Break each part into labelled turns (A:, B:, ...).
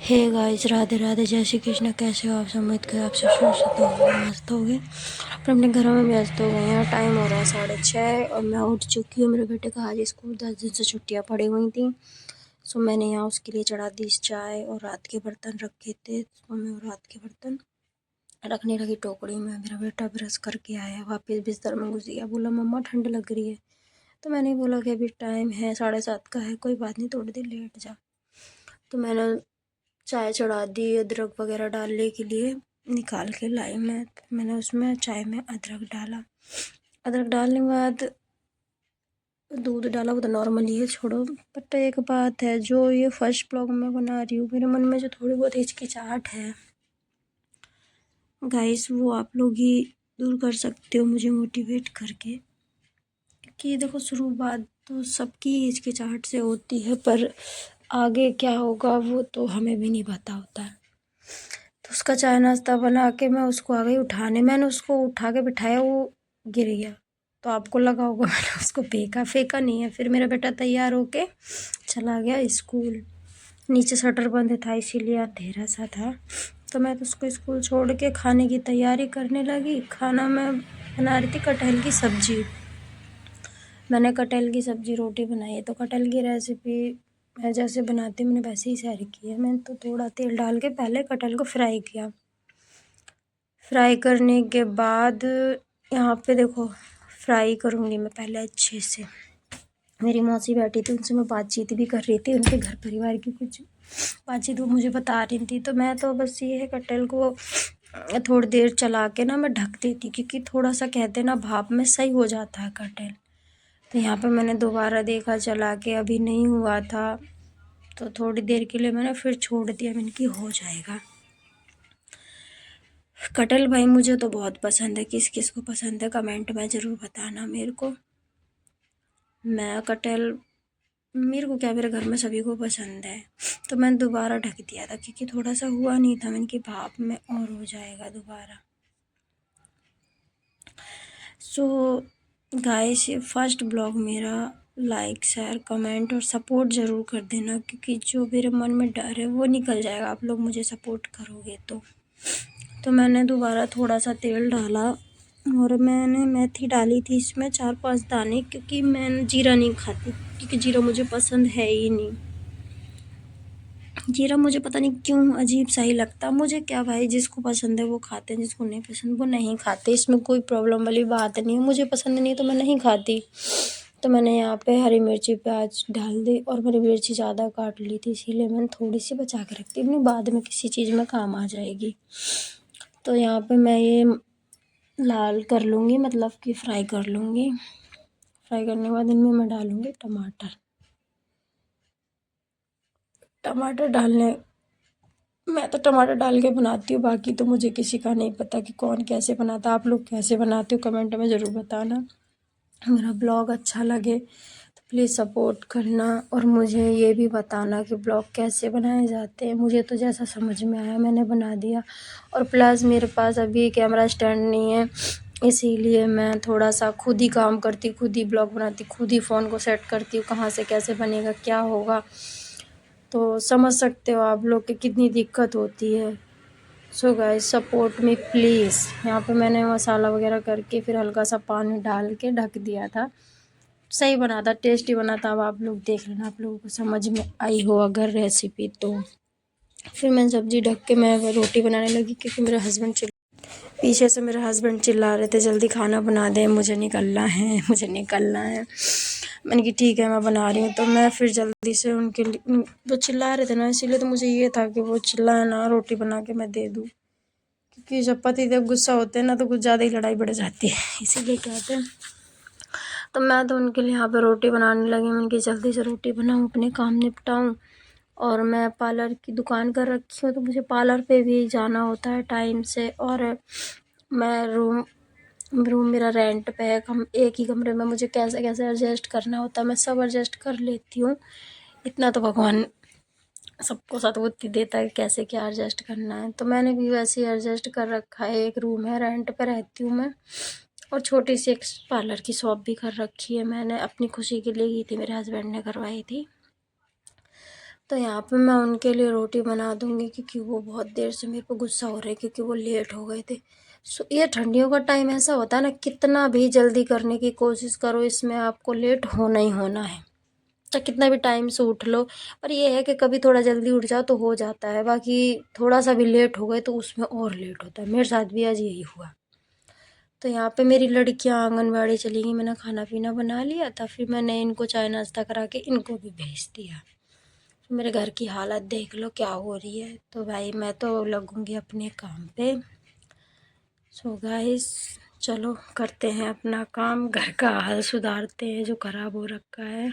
A: Hey guys, Radhe Radhe, जय श्री कृष्ण। कैसे हो आप सब? उम्मीद कर आप सब सुरक्षित होंगे, मस्त होंगे, पर अपने घरों में व्यस्त हो गए हैं। टाइम हो रहा है 6:30 और मैं उठ चुकी हूँ। मेरे बेटे का आज स्कूल 10 दिन से छुट्टियाँ पड़ी हुई थी, सो मैंने यहाँ उसके लिए चढ़ा दी चाय और रात के बर्तन रखे थे, तो मैं रात के बर्तन रखने लगी टोकरी में। मेरा बेटा ब्रश करके आया, वापस बिस्तर में घुस गया, बोला मम्मा ठंड लग रही है। तो मैंने बोला कि अभी टाइम है 7:30 का है, कोई बात नहीं, थोड़ी देर लेट जा। तो मैंने चाय चढ़ा दी, अदरक वगैरह डालने के लिए निकाल के लाई मैं। मैंने उसमें चाय में अदरक डाला। अदरक डालने के बाद दूध डाला, वो तो नॉर्मल ही है, छोड़ो। बट एक बात है, जो ये फर्स्ट ब्लॉग मैं बना रही हूँ, मेरे मन में जो थोड़ी बहुत हिचकिचाहट है गाइस, वो आप लोग ही दूर कर सकते हो मुझे मोटिवेट करके। कि देखो, शुरुआत तो सबकी हिचकिचाहट से होती है, पर आगे क्या होगा वो तो हमें भी नहीं पता होता है। तो उसका चाय नाश्ता बना के मैं उसको आ गई उठाने। मैंने उसको उठा के बिठाया, वो गिर गया। तो आपको लगा होगा मैंने उसको फेंका नहीं है। फिर मेरा बेटा तैयार होके चला गया स्कूल। नीचे शटर बंद था, इसीलिए अंधेरा सा था। तो मैं तो उसको स्कूल छोड़ के खाने की तैयारी करने लगी। खाना मैं बना रही थी कटहल की सब्जी। मैंने कटहल की सब्जी रोटी बनाई है। तो कटहल की रेसिपी मैं जैसे बनाती हूँ, मैंने वैसे ही शेयर की है। मैंने तो थोड़ा तेल डाल के पहले कटहल को फ्राई किया। फ्राई करने के बाद यहाँ पे देखो, फ्राई करूँगी मैं पहले अच्छे से। मेरी मौसी बैठी थी, उनसे मैं बातचीत भी कर रही थी, उनके घर परिवार की कुछ बातचीत वो मुझे बता रही थी। तो मैं तो बस ये है, कटहल को थोड़ी देर चला के ना मैं ढक देती, क्योंकि थोड़ा सा कहते ना भाप में सही हो जाता है कटहल। तो यहाँ पे मैंने दोबारा देखा चला के, अभी नहीं हुआ था, तो थोड़ी देर के लिए मैंने फिर छोड़ दिया। मैंने कि हो जाएगा। कटहल भाई मुझे तो बहुत पसंद है, किस किस को पसंद है कमेंट में ज़रूर बताना मेरे को। मैं कटहल, मेरे को क्या, मेरे घर में सभी को पसंद है। तो मैंने दोबारा ढक दिया था, क्योंकि थोड़ा सा हुआ नहीं था। मैंने कि भाप में और हो जाएगा दोबारा। सो गाइस, ये फर्स्ट ब्लॉग मेरा, लाइक शेयर कमेंट और सपोर्ट ज़रूर कर देना, क्योंकि जो मेरे मन में डर है वो निकल जाएगा, आप लोग मुझे सपोर्ट करोगे तो मैंने दोबारा थोड़ा सा तेल डाला और मैंने मेथी डाली थी इसमें 4-5 दाने, क्योंकि मैं जीरा नहीं खाती, क्योंकि जीरा मुझे पसंद है ही नहीं। जीरा मुझे पता नहीं क्यों अजीब सा ही लगता। मुझे क्या भाई, जिसको पसंद है वो खाते हैं, जिसको नहीं पसंद वो नहीं खाते। इसमें कोई प्रॉब्लम वाली बात नहीं है। मुझे पसंद नहीं तो मैं नहीं खाती। तो मैंने यहाँ पे हरी मिर्ची प्याज डाल दी, और मैंने मिर्ची ज़्यादा काट ली थी, इसीलिए मैंने थोड़ी सी बचा के रखती, अपनी बाद में किसी चीज़ में काम आ जाएगी। तो यहाँ पे मैं ये लाल कर लूँगी, मतलब कि फ्राई कर लूँगी। फ्राई करने के बाद इनमें मैं डालूँगी टमाटर। टमाटर डालने, मैं तो टमाटर डाल के बनाती हूँ, बाकी तो मुझे किसी का नहीं पता कि कौन कैसे बनाता। आप लोग कैसे बनाते हो कमेंट में ज़रूर बताना। मेरा ब्लॉग अच्छा लगे तो प्लीज़ सपोर्ट करना, और मुझे ये भी बताना कि ब्लॉग कैसे बनाए जाते हैं। मुझे तो जैसा समझ में आया मैंने बना दिया। और प्लस मेरे पास अभी कैमरा स्टैंड नहीं है, इसीलिए मैं थोड़ा सा खुद ही काम करती, खुद ही ब्लॉग बनाती, खुद ही फ़ोन को सेट करती हूँ, कहाँ से कैसे बनेगा क्या होगा। तो समझ सकते हो आप लोग कि कितनी दिक्कत होती है। So guys, support me please. यहाँ पे मैंने मसाला वगैरह करके फिर हल्का सा पानी डाल के ढक दिया था। सही बना था, टेस्टी बना था। अब आप लोग देख लेना, आप लोगों को समझ में आई हो अगर रेसिपी तो। फिर मैं सब्ज़ी ढक के मैं रोटी बनाने लगी, क्योंकि मेरे हस्बैंड पीछे से मेरे हस्बैंड चिल्ला रहे थे जल्दी खाना बना दे, मुझे निकलना है, मुझे निकलना है। मैंने कि ठीक है मैं बना रही हूँ। तो मैं फिर जल्दी से उनके लिए, वो चिल्ला रहे थे ना, इसीलिए तो मुझे ये था कि वो चिल्लाए ना, रोटी बना के मैं दे दूँ। क्योंकि जब पति देव गुस्सा होते हैं ना, तो कुछ ज़्यादा ही लड़ाई बढ़ जाती है, इसीलिए कहते हैं। तो मैं तो उनके लिए यहाँ पे रोटी बनाने लगी। मैंने कि जल्दी से रोटी बनाऊँ, अपने काम निपटाऊँ। और मैं पार्लर की दुकान कर रखी हूँ, तो मुझे पार्लर पे भी जाना होता है टाइम से। और मैं रूम मेरा रेंट पे है, एक ही कमरे में मुझे कैसे कैसे एडजस्ट करना होता है, मैं सब एडजस्ट कर लेती हूँ। इतना तो भगवान सबको सद्बुद्धि देता है कि कैसे क्या एडजस्ट करना है। तो मैंने भी वैसे ही एडजस्ट कर रखा है। एक रूम है, रेंट पे रहती हूँ मैं, और छोटी सी एक पार्लर की शॉप भी कर रखी है। मैंने अपनी खुशी के लिए की थी, मेरे हस्बैंड ने करवाई थी। तो यहाँ पे मैं उनके लिए रोटी बना दूँगी, क्योंकि वो बहुत देर से मेरे पे गुस्सा हो रहे हैं, क्योंकि वो लेट हो गए थे। ये ठंडियों का टाइम ऐसा होता है ना, कितना भी जल्दी करने की कोशिश करो, इसमें आपको लेट होना ही होना है, चाहे कितना भी टाइम से उठ लो। पर ये है कि कभी थोड़ा जल्दी उठ जाओ तो हो जाता है, बाकी थोड़ा सा भी लेट हो गए तो उसमें और लेट होता है। मेरे साथ भी आज यही हुआ। तो यहाँ पे मेरी लड़कियाँ आंगनबाड़ी चली गई, मैंने खाना पीना बना लिया था, फिर मैंने इनको चाय नाश्ता करा के इनको भी भेज दिया। मेरे घर की हालत देख लो क्या हो रही है। तो भाई मैं तो लगूंगी अपने काम पे। सो गाइस, चलो करते हैं अपना काम, घर का हाल सुधारते हैं जो खराब हो रखा है।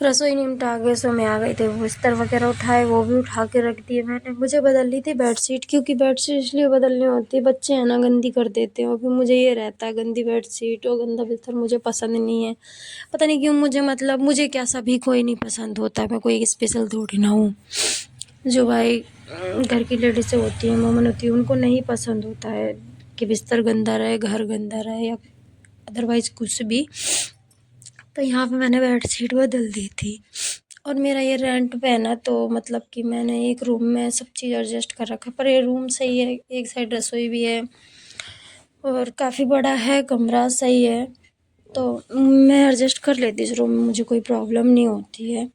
A: रसोई निपटा के सो मैं आ गई थी, बिस्तर वगैरह उठाए, वो भी उठा के रख दिए मैंने। मुझे बदलनी थी बेडशीट, क्योंकि बेडशीट इसलिए बदलनी होती है, बच्चे हैं ना गंदी कर देते हैं, और फिर मुझे ये रहता है गंदी बेडशीट और गंदा बिस्तर मुझे पसंद नहीं है। पता नहीं क्यों मुझे, मतलब मुझे क्या, सभी कोई नहीं पसंद होता है, मैं कोई स्पेशल थोड़ी ना हूँ। जो भाई घर की लेडीज़ें होती हैं, मोमन होती है, उनको नहीं पसंद होता है कि बिस्तर गंदा रहे, घर गंदा रहे, या अदरवाइज़ कुछ भी। तो यहाँ पे मैंने बेडशीट बदल दी थी, और मेरा ये रेंट पे है ना, तो मतलब कि मैंने एक रूम में सब चीज़ एडजस्ट कर रखा है। पर ये रूम सही है, एक साइड रसोई भी है और काफ़ी बड़ा है कमरा, सही है, तो मैं एडजस्ट कर लेती इस रूम में, मुझे कोई प्रॉब्लम नहीं होती है।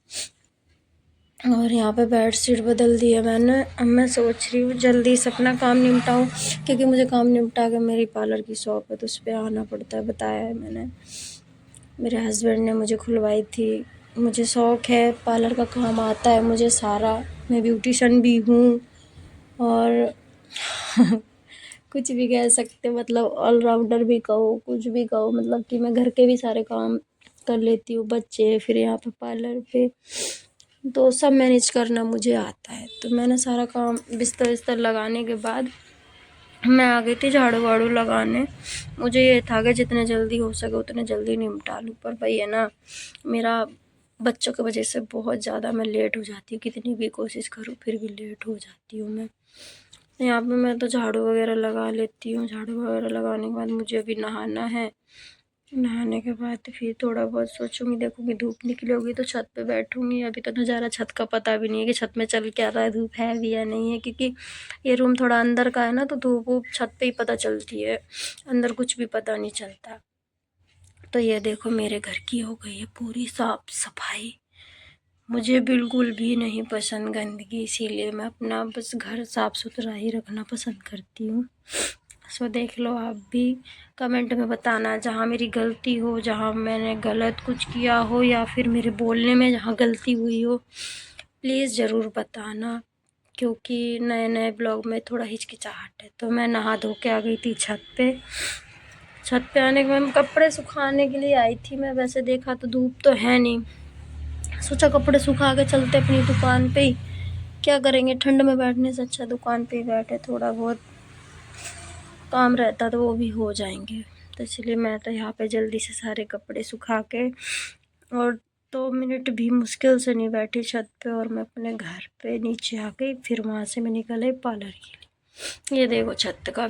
A: और यहाँ पे बेडशीट बदल दी है मैंने। अब मैं सोच रही हूँ जल्दी से अपना काम निपटाऊँ, क्योंकि मुझे काम निपटा के मेरी पार्लर की शॉप है तो उस पर आना पड़ता है, बताया है मैंने। मेरे हस्बैंड ने मुझे खुलवाई थी। मुझे शौक़ है, पार्लर का काम आता है मुझे सारा, मैं ब्यूटिशन भी हूँ, और कुछ भी कह सकते, मतलब ऑलराउंडर भी कहो, कुछ भी कहो, मतलब कि मैं घर के भी सारे काम कर लेती हूँ, बच्चे, फिर यहाँ पे पार्लर पे, तो सब मैनेज करना मुझे आता है। तो मैंने सारा काम बिस्तर विस्तर लगाने के बाद मैं आ गई थी झाड़ू वाड़ू लगाने। मुझे ये था कि जितने जल्दी हो सके उतने जल्दी निपटा लूँ, पर भाई है ना, मेरा बच्चों की वजह से बहुत ज़्यादा मैं लेट हो जाती हूँ। कितनी भी कोशिश करूँ फिर भी लेट हो जाती हूँ मैं। यहाँ पे मैं तो झाड़ू वगैरह लगा लेती हूँ। झाड़ू वगैरह लगाने के बाद मुझे अभी नहाना है। नहाने के बाद फिर थोड़ा बहुत सोचूंगी, देखूंगी धूप निकली होगी तो छत पे बैठूंगी। अभी तो नज़ारा छत का पता भी नहीं है कि छत में चल क्या रहा है, धूप है भी या नहीं है, क्योंकि ये रूम थोड़ा अंदर का है ना, तो धूप वूप छत पे ही पता चलती है, अंदर कुछ भी पता नहीं चलता। तो ये देखो मेरे घर की हो गई है पूरी साफ सफाई। मुझे बिल्कुल भी नहीं पसंद गंदगी, इसीलिए मैं अपना बस घर साफ़ सुथरा ही रखना पसंद करती हूँ। सो देख लो आप भी, कमेंट में बताना जहाँ मेरी गलती हो, जहाँ मैंने गलत कुछ किया हो या फिर मेरे बोलने में जहाँ गलती हुई हो, प्लीज़ ज़रूर बताना। क्योंकि नए नए ब्लॉग में थोड़ा हिचकिचाहट है। तो मैं नहा धो के आ गई थी छत पे। छत पे आने के बाद कपड़े सुखाने के लिए आई थी मैं। वैसे देखा तो धूप तो है नहीं, सोचा कपड़े सुखा के चलते अपनी दुकान पे ही। क्या करेंगे, ठंड में बैठने से अच्छा दुकान पे ही बैठे, थोड़ा बहुत काम रहता तो वो भी हो जाएंगे। तो इसलिए मैं तो यहाँ पे जल्दी से सारे कपड़े सुखा के, और 2 मिनट भी मुश्किल से नहीं बैठी छत पे, और मैं अपने घर पे नीचे आ गई। फिर वहाँ से मैं निकल आई पार्लर के लिए। ये देखो छत का